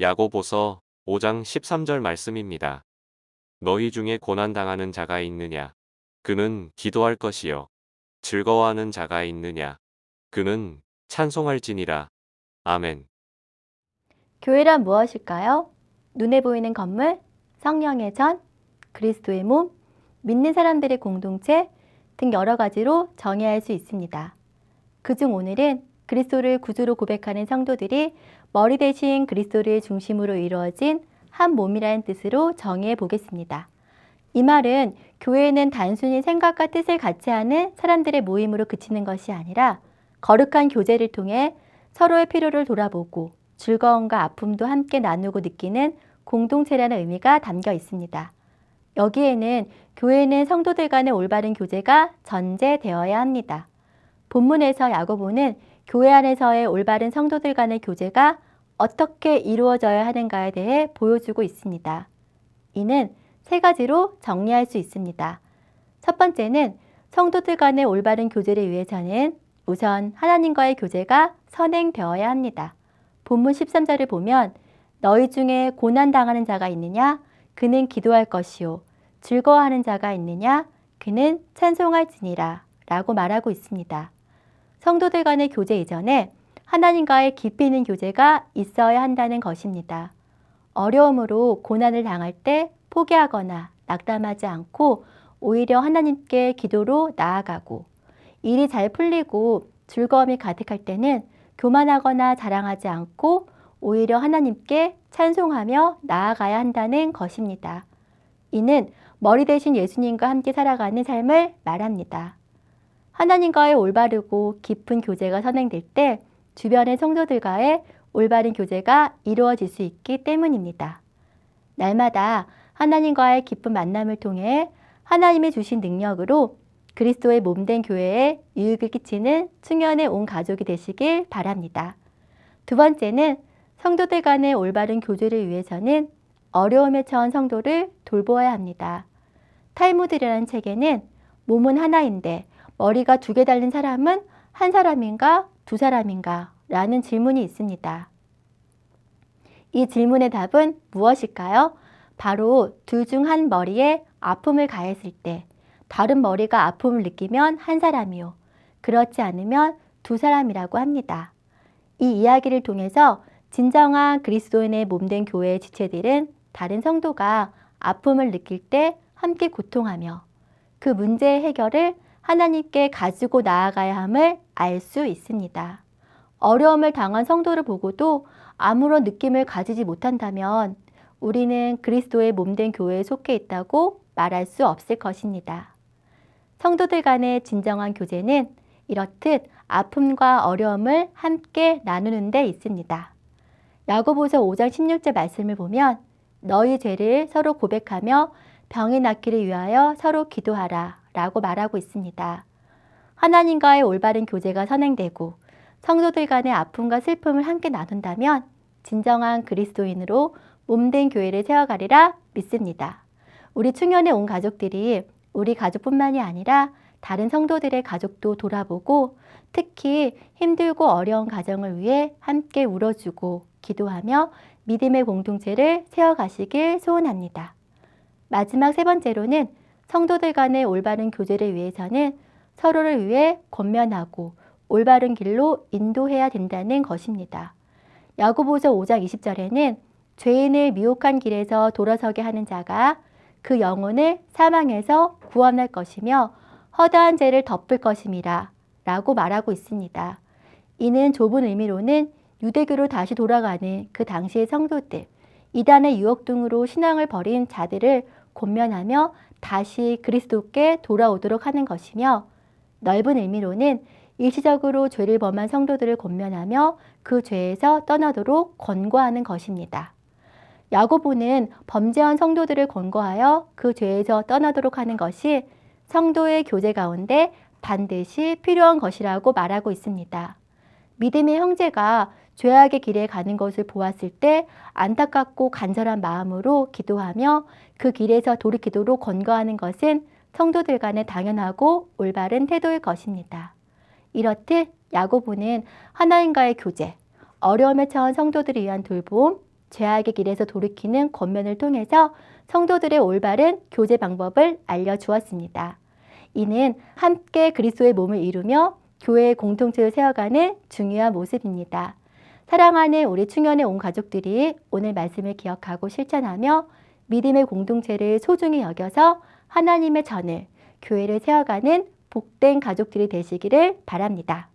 야고보서 5장 13절 말씀입니다. 너희 중에 고난당하는 자가 있느냐? 그는 기도할 것이요. 즐거워하는 자가 있느냐? 그는 찬송할지니라. 아멘. 교회란 무엇일까요? 눈에 보이는 건물, 성령의 전, 그리스도의 몸, 믿는 사람들의 공동체 등 여러 가지로 정의할 수 있습니다. 그중 오늘은 그리스도를 구주로 고백하는 성도들이 머리 대신 그리스도를 중심으로 이루어진 한 몸이라는 뜻으로 정의해 보겠습니다. 이 말은 교회는 단순히 생각과 뜻을 같이 하는 사람들의 모임으로 그치는 것이 아니라 거룩한 교제를 통해 서로의 필요를 돌아보고 즐거움과 아픔도 함께 나누고 느끼는 공동체라는 의미가 담겨 있습니다. 여기에는 교회는 성도들 간의 올바른 교제가 전제되어야 합니다. 본문에서 야고보는 교회 안에서의 올바른 성도들 간의 교제가 어떻게 이루어져야 하는가에 대해 보여주고 있습니다. 이는 세 가지로 정리할 수 있습니다. 첫 번째는 성도들 간의 올바른 교제를 위해서는 우선 하나님과의 교제가 선행되어야 합니다. 본문 13절을 보면 너희 중에 고난당하는 자가 있느냐? 그는 기도할 것이요. 즐거워하는 자가 있느냐? 그는 찬송할지니라 라고 말하고 있습니다. 성도들 간의 교제 이전에 하나님과의 깊이 있는 교제가 있어야 한다는 것입니다. 어려움으로 고난을 당할 때 포기하거나 낙담하지 않고 오히려 하나님께 기도로 나아가고 일이 잘 풀리고 즐거움이 가득할 때는 교만하거나 자랑하지 않고 오히려 하나님께 찬송하며 나아가야 한다는 것입니다. 이는 머리 대신 예수님과 함께 살아가는 삶을 말합니다. 하나님과의 올바르고 깊은 교제가 선행될 때 주변의 성도들과의 올바른 교제가 이루어질 수 있기 때문입니다. 날마다 하나님과의 깊은 만남을 통해 하나님이 주신 능력으로 그리스도의 몸된 교회에 유익을 끼치는 충현의 온 가족이 되시길 바랍니다. 두 번째는 성도들 간의 올바른 교제를 위해서는 어려움에 처한 성도를 돌보아야 합니다. 탈무드라는 책에는 몸은 하나인데 머리가 두 개 달린 사람은 한 사람인가 두 사람인가 라는 질문이 있습니다. 이 질문의 답은 무엇일까요? 바로 둘 중 한 머리에 아픔을 가했을 때 다른 머리가 아픔을 느끼면 한 사람이요. 그렇지 않으면 두 사람이라고 합니다. 이 이야기를 통해서 진정한 그리스도인의 몸된 교회의 지체들은 다른 성도가 아픔을 느낄 때 함께 고통하며 그 문제의 해결을 하나님께 가지고 나아가야 함을 알 수 있습니다. 어려움을 당한 성도를 보고도 아무런 느낌을 가지지 못한다면 우리는 그리스도의 몸된 교회에 속해 있다고 말할 수 없을 것입니다. 성도들 간의 진정한 교제는 이렇듯 아픔과 어려움을 함께 나누는 데 있습니다. 야고보서 5장 16절 말씀을 보면 너희 죄를 서로 고백하며 병이 낫기를 위하여 서로 기도하라 라고 말하고 있습니다. 하나님과의 올바른 교제가 선행되고 성도들 간의 아픔과 슬픔을 함께 나눈다면 진정한 그리스도인으로 몸된 교회를 세워가리라 믿습니다. 우리 충현의 온 가족들이 우리 가족뿐만이 아니라 다른 성도들의 가족도 돌아보고 특히 힘들고 어려운 가정을 위해 함께 울어주고 기도하며 믿음의 공동체를 세워가시길 소원합니다. 마지막 세 번째로는 성도들 간의 올바른 교제를 위해서는 서로를 위해 권면하고 올바른 길로 인도해야 된다는 것입니다. 야고보서 5장 20절에는 죄인을 미혹한 길에서 돌아서게 하는 자가 그 영혼을 사망에서 구원할 것이며 허다한 죄를 덮을 것임이라 라고 말하고 있습니다. 이는 좁은 의미로는 유대교로 다시 돌아가는 그 당시의 성도들, 이단의 유혹 등으로 신앙을 버린 자들을 권면하며 다시 그리스도께 돌아오도록 하는 것이며 넓은 의미로는 일시적으로 죄를 범한 성도들을 권면하며 그 죄에서 떠나도록 권고하는 것입니다. 야고보는 범죄한 성도들을 권고하여 그 죄에서 떠나도록 하는 것이 성도의 교제 가운데 반드시 필요한 것이라고 말하고 있습니다. 믿음의 형제가 죄악의 길에 가는 것을 보았을 때 안타깝고 간절한 마음으로 기도하며 그 길에서 돌이키도록 권고하는 것은 성도들 간에 당연하고 올바른 태도일 것입니다. 이렇듯 야고보는 하나님과의 교제, 어려움에 처한 성도들을 위한 돌봄, 죄악의 길에서 돌이키는 권면을 통해서 성도들의 올바른 교제 방법을 알려주었습니다. 이는 함께 그리스도의 몸을 이루며 교회의 공동체를 세워가는 중요한 모습입니다. 사랑하는 우리 충현의 온 가족들이 오늘 말씀을 기억하고 실천하며 믿음의 공동체를 소중히 여겨서 하나님의 전을, 교회를 세워가는 복된 가족들이 되시기를 바랍니다.